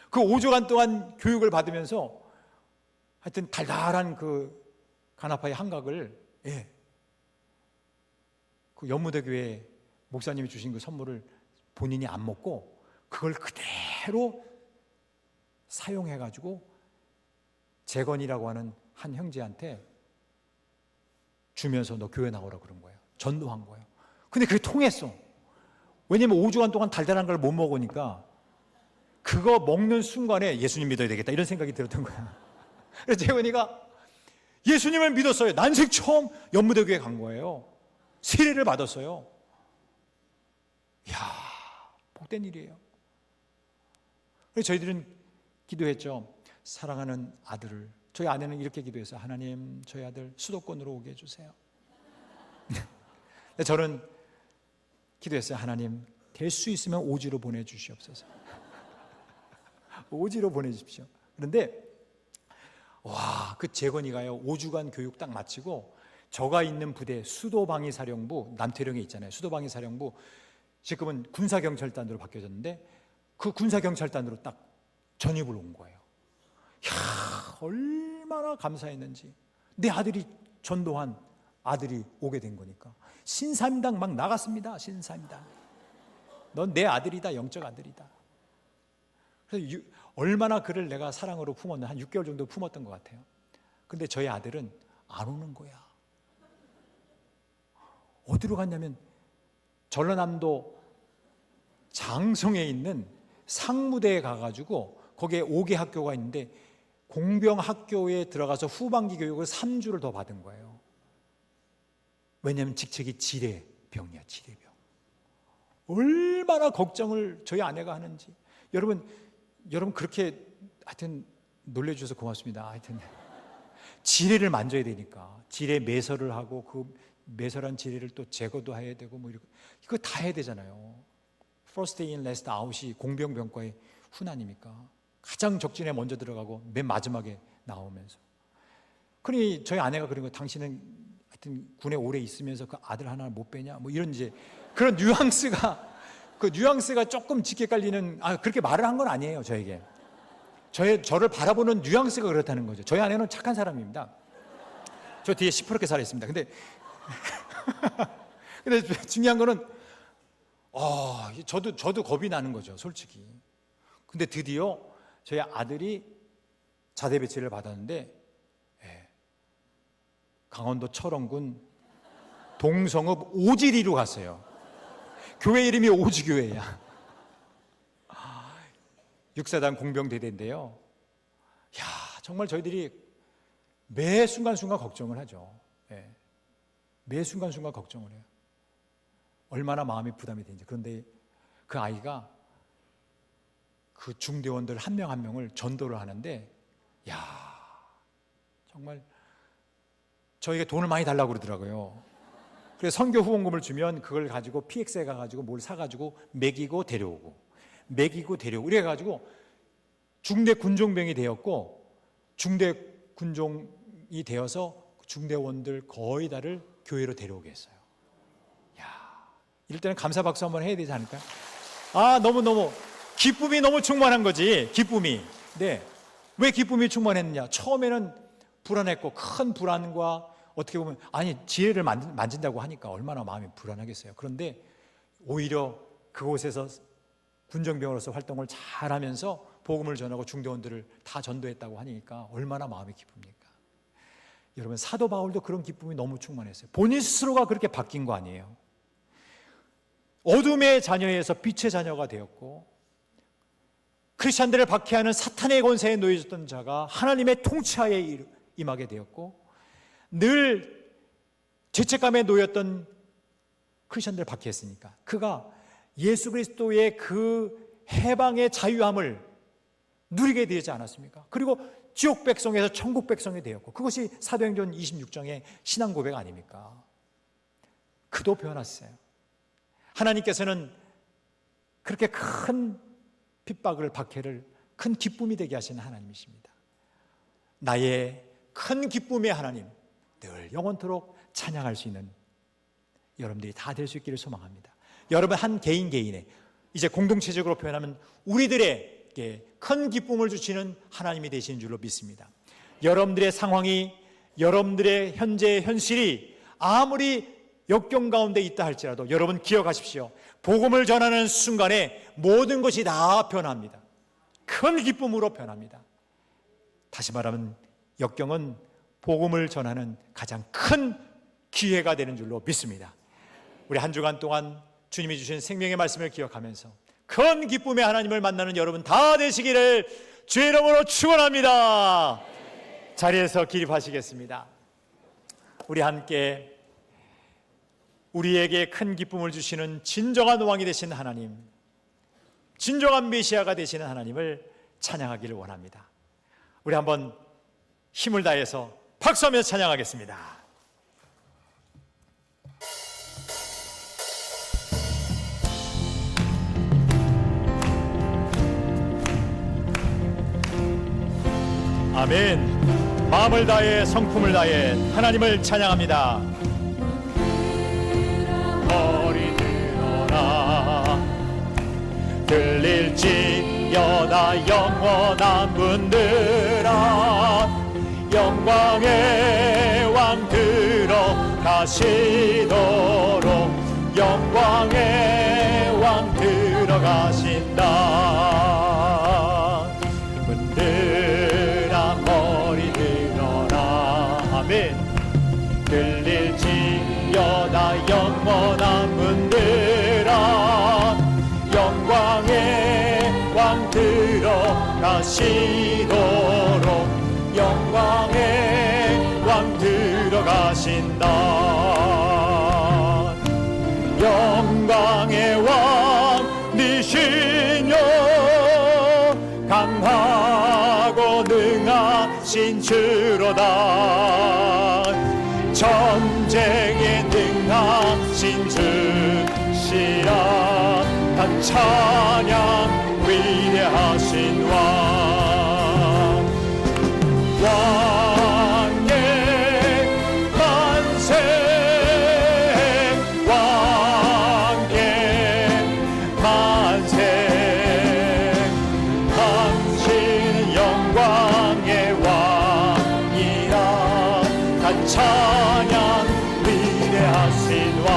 S1: 그 5주간 동안 교육을 받으면서 하여튼 달달한 그 간아파의 한각을, 그 연무대교회 목사님이 주신 그 선물을 본인이 안 먹고 그걸 그대로 사용해가지고 재건이라고 하는 한 형제한테 주면서 너 교회 나오라고 그런 거예요. 전도한 거예요. 근데 그게 통했어. 왜냐면 5주간 동안 달달한 걸 못 먹으니까 그거 먹는 순간에 예수님 믿어야 되겠다 이런 생각이 들었던 거야. 그래서 재건이가 예수님을 믿었어요. 난생 처음 연무대교회 간 거예요. 세례를 받았어요. 이야, 복된 일이에요. 그래서 저희들은 기도했죠. 사랑하는 아들을. 저희 아내는 이렇게 기도했어요. 하나님, 저희 아들 수도권으로 오게 해주세요. 저는 기도했어요. 하나님, 될 수 있으면 오지로 보내주시옵소서. 오지로 보내주십시오. 그런데 그 재건이가요, 5주간 교육 딱 마치고 저가 있는 부대 수도방위사령부, 남태령에 있잖아요. 수도방위사령부, 지금은 군사경찰단으로 바뀌어졌는데 그 군사경찰단으로 딱 전입을 온 거예요. 얼마나 감사했는지. 내 아들이 전도한 아들이 오게 된 거니까. 신사임당 막 나갔습니다. 신사임당. 넌 내 아들이다. 영적 아들이다. 그래서 얼마나 그를 내가 사랑으로 품었나, 한 6개월 정도 품었던 것 같아요. 근데 저희 아들은 안 오는 거야. 어디로 갔냐면 전라남도 장성에 있는 상무대에 가가지고 거기에 5개 학교가 있는데 공병학교에 들어가서 후반기 교육을 3주를 더 받은 거예요. 왜냐하면 직책이 지뢰병이야. 지뢰병. 얼마나 걱정을 저희 아내가 하는지. 여러분 그렇게 하여튼 놀래주셔서 고맙습니다. 하여튼 지뢰를 만져야 되니까 지뢰 매설을 하고 그 매설한 지뢰를 또 제거도 해야 되고 뭐 이거 다 해야 되잖아요. First in, last out이 공병병과의 훈련이니까 가장 적진에 먼저 들어가고 맨 마지막에 나오면서. 그러니 저희 아내가 그런 거, 당신은 하여튼 군에 오래 있으면서 그 아들 하나 못 빼냐 뭐 이런 이제 그런 뉘앙스가 조금 짙게 깔리는, 그렇게 말을 한 건 아니에요. 저에게 저를 바라보는 뉘앙스가 그렇다는 거죠. 저희 아내는 착한 사람입니다. 저 뒤에 시퍼렇게 살아있습니다. 근데 중요한 거는 저도 겁이 나는 거죠, 솔직히. 근데 드디어 저희 아들이 자대 배치를 받았는데, 강원도 철원군 동성읍 오지리로 갔어요. 교회 이름이 오지교회야. 육사단 공병대대인데요. 야, 정말 저희들이 매 순간순간 걱정을 하죠. 매 순간순간 걱정을 해요. 얼마나 마음이 부담이 되는지. 그런데 그 아이가 그 중대원들 한 명 한 명을 전도를 하는데, 야, 정말 저에게 돈을 많이 달라고 그러더라고요. 그래서 선교 후원금을 주면 그걸 가지고 PX에 가가지고 뭘 사가지고 먹이고 데려오고, 먹이고 데려오고 이래가지고 중대 군종병이 되었고, 중대 군종이 되어서 중대원들 거의 다를 교회로 데려오게 했어요. 야, 이럴 때는 감사 박수 한번 해야 되지 않을까요? 아, 너무너무 기쁨이 너무 충만한 거지. 기쁨이. 네. 왜 기쁨이 충만했느냐? 처음에는 불안했고, 큰 불안과 어떻게 보면, 아니, 지혜를 만진다고 하니까 얼마나 마음이 불안하겠어요. 그런데 오히려 그곳에서 군정병으로서 활동을 잘하면서 복음을 전하고 중대원들을 다 전도했다고 하니까 얼마나 마음이 기쁩니까? 여러분, 사도 바울도 그런 기쁨이 너무 충만했어요. 본인 스스로가 그렇게 바뀐 거 아니에요. 어둠의 자녀에서 빛의 자녀가 되었고, 크리스찬들을 박해하는 사탄의 권세에 놓여졌던 자가 하나님의 통치하에 임하게 되었고, 늘 죄책감에 놓였던 크리스찬들을 박해했으니까 그가 예수 그리스도의 그 해방의 자유함을 누리게 되지 않았습니까? 그리고 지옥 백성에서 천국 백성이 되었고, 그것이 사도행전 26장의 신앙 고백 아닙니까? 그도 변했어요. 하나님께서는 그렇게 큰 핍박을, 박해를 큰 기쁨이 되게 하시는 하나님이십니다. 나의 큰 기쁨의 하나님, 늘 영원토록 찬양할 수 있는 여러분들이 다 될 수 있기를 소망합니다. 여러분 한 개인의, 이제 공동체적으로 표현하면 우리들에게 큰 기쁨을 주시는 하나님이 되시는 줄로 믿습니다. 여러분들의 상황이, 여러분들의 현재의 현실이 아무리 역경 가운데 있다 할지라도 여러분 기억하십시오. 복음을 전하는 순간에 모든 것이 다 변합니다. 큰 기쁨으로 변합니다. 다시 말하면 역경은 복음을 전하는 가장 큰 기회가 되는 줄로 믿습니다. 우리 한 주간 동안 주님이 주신 생명의 말씀을 기억하면서 큰 기쁨의 하나님을 만나는 여러분 다 되시기를 주의 이름으로 축원합니다. 자리에서 기립하시겠습니다. 우리 함께 우리에게 큰 기쁨을 주시는 진정한 왕이 되신 하나님, 진정한 메시아가 되시는 하나님을 찬양하기를 원합니다. 우리 한번 힘을 다해서 박수하며 찬양하겠습니다. 아멘. 마음을 다해 성품을 다해 하나님을 찬양합니다. 머리 들어라 들릴지어다 영원한 분들아 영광의 왕 들어가시도록 영광의 왕 들어가신다. 문들아 머리 들어라 아멘. 들릴지어다 영원한 문들아 영광의 왕 들어가시도록 영광의 왕 들어가신다. 영광의 왕이시여 강하고 능하신 주로다. 전쟁에 능하신 주시라. 단 찬양 위대하신 왕. 왕의 만세 왕의 만세 당신 영광의 왕이라. 단 찬양 위대하신 왕.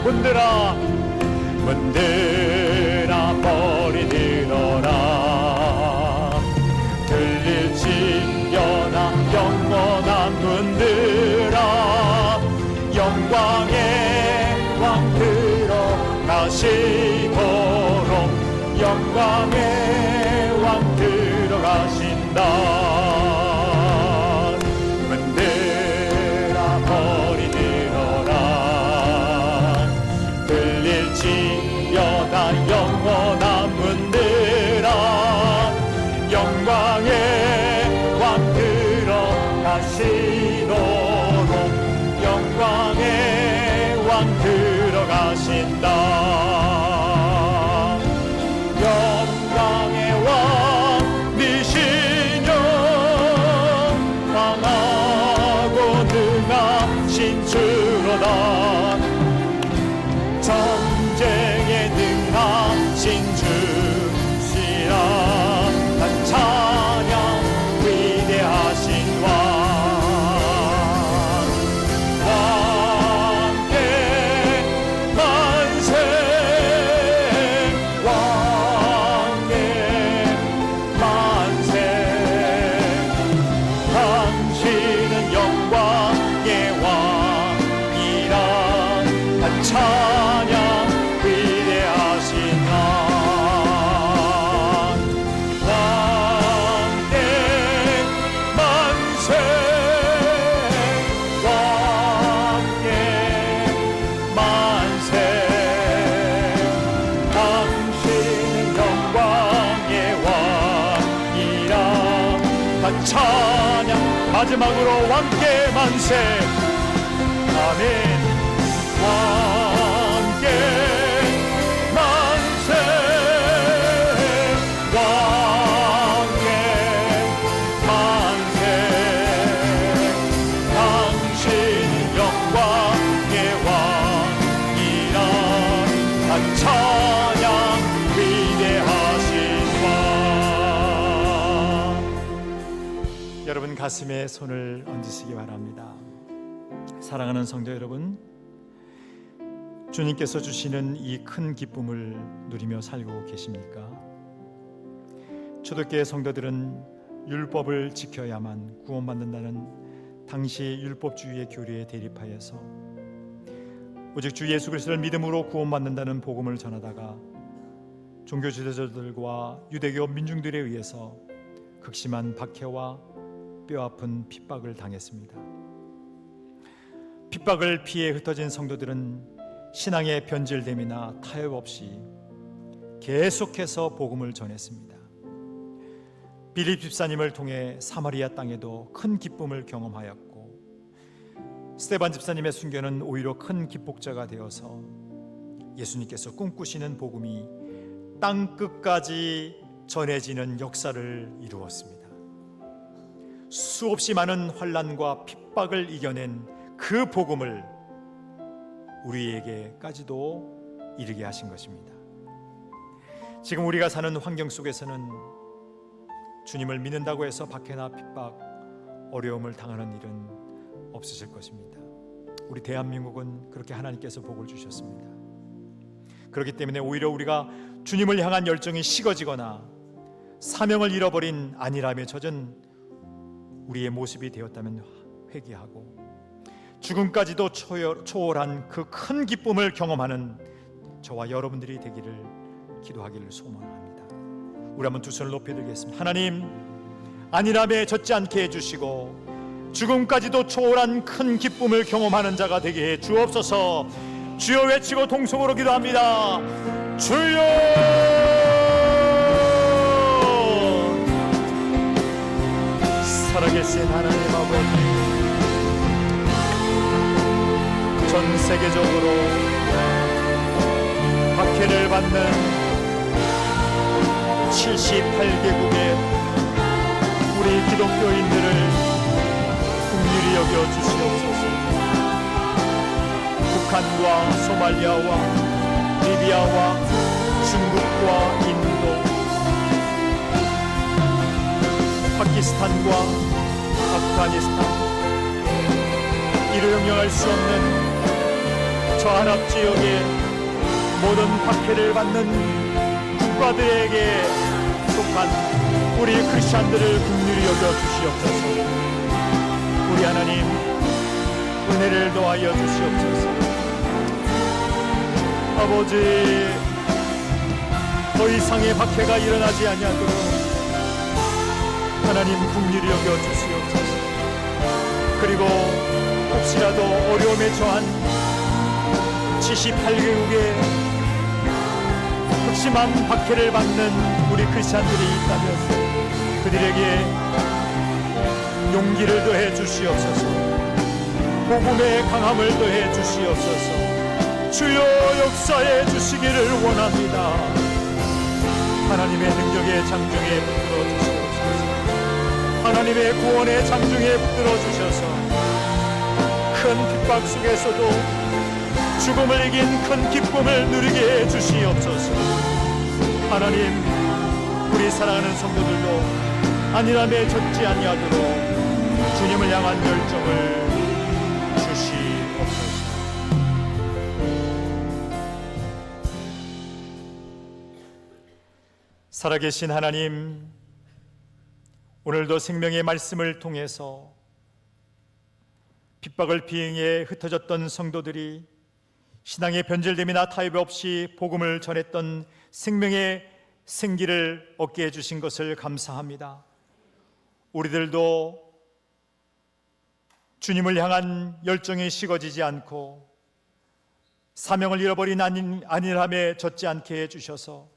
S1: 문들아 문들아 머리 들어라 들릴지 영광의 왕 들어가시도록 영광의 왕 들어가신다. 문들아 벌이 들어라 들릴지어다 영원한 문들아 영광의 왕 들어가시도록 영광의 왕 들어가신다. 영광의 왕이시여 강하고 능하신 주로다. 전쟁에 능하신 주시라. 난 찬양 위대하신 왕 왕께 만세 왕께 만세. 당신은 영광의 왕이라. 난 찬양 위대하신 왕 왕께 만세 왕께 만세. 당신은 영광의 왕이라. 난 찬양. 마지막으로 왕께 만세. 아멘. 왕께 만세 왕께 만세. 당신 영광의 왕이라. 난 찬양 위대하신 왕. 여러분 가슴에 손을 얹으시기 바랍니다. 사랑하는 성도 여러분, 주님께서 주시는 이 큰 기쁨을 누리며 살고 계십니까? 초대교회 성도들은 율법을 지켜야만 구원받는다는 당시 율법주의의 교리에 대립하여서 오직 주 예수 그리스도를 믿음으로 구원받는다는 복음을 전하다가 종교 지도자들과 유대교 민중들에 의해서 극심한 박해와 뼈아픈 핍박을 당했습니다. 핍박을 피해 흩어진 성도들은 신앙의 변질됨이나 타협 없이 계속해서 복음을 전했습니다. 빌립 집사님을 통해 사마리아 땅에도 큰 기쁨을 경험하였고, 스데반 집사님의 순교는 오히려 큰 기폭제가 되어서 예수님께서 꿈꾸시는 복음이 땅 끝까지 전해지는 역사를 이루었습니다. 수없이 많은 환난과 핍박을 이겨낸 그 복음을 우리에게까지도 이르게 하신 것입니다. 지금 우리가 사는 환경 속에서는 주님을 믿는다고 해서 박해나 핍박, 어려움을 당하는 일은 없으실 것입니다. 우리 대한민국은 그렇게 하나님께서 복을 주셨습니다. 그렇기 때문에 오히려 우리가 주님을 향한 열정이 식어지거나 사명을 잃어버린 안일함에 젖은 우리의 모습이 되었다면 회개하고 죽음까지도 초월한 그 큰 기쁨을 경험하는 저와 여러분들이 되기를 기도하기를 소망합니다. 우리 한번 두 손을 높여드리겠습니다. 하나님, 안일함에 젖지 않게 해주시고 죽음까지도 초월한 큰 기쁨을 경험하는 자가 되게 해 주옵소서. 주여 외치고 동성으로 기도합니다. 주여! 살아계신 하나님 아버지, 전 세계적으로 박해를 받는 78개국의 우리 기독교인들을 긍휼히 여겨 주시옵소서. 북한과 소말리아와 리비아와 중국과 인도, 파키스탄과 아프가니스탄, 이루 명령할 수 없는 저 아랍 지역의 모든 박해를 받는 국가들에게 속한 우리 크리스찬들을 긍휼히 여겨 주시옵소서. 우리 하나님, 은혜를 더하여 주시옵소서. 아버지, 더 이상의 박해가 일어나지 아니하도록 하나님 긍휼히 여겨 주시옵소서. 그리고 혹시라도 어려움에 처한 78개국의 극심한 박해를 받는 우리 크리스찬들이 있다면 그들에게 용기를 더해 주시옵소서. 복음의 강함을 더해 주시옵소서. 주여 역사해 주시기를 원합니다. 하나님의 능력의 장중에 붙들어 주시옵소서. 하나님의 구원의 장중에 붙들어 주셔서 큰 핍박 속에서도 죽음을 이긴 큰 기쁨을 누리게 해 주시옵소서. 하나님, 우리 사랑하는 성도들도 안일함에 젖지 아니하도록 주님을 향한 열정을 주시옵소서. 살아계신 하나님, 오늘도 생명의 말씀을 통해서 핍박을 비행해 흩어졌던 성도들이 신앙의 변질됨이나 타협 없이 복음을 전했던 생명의 생기를 얻게 해주신 것을 감사합니다. 우리들도 주님을 향한 열정이 식어지지 않고 사명을 잃어버린 안일함에 젖지 않게 해주셔서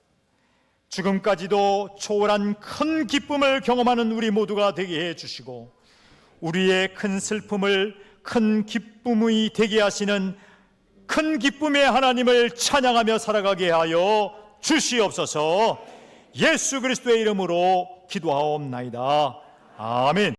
S1: 죽음까지도 초월한 큰 기쁨을 경험하는 우리 모두가 되게 해주시고 우리의 큰 슬픔을 큰 기쁨이 되게 하시는 큰 기쁨의 하나님을 찬양하며 살아가게 하여 주시옵소서. 예수 그리스도의 이름으로 기도하옵나이다. 아멘.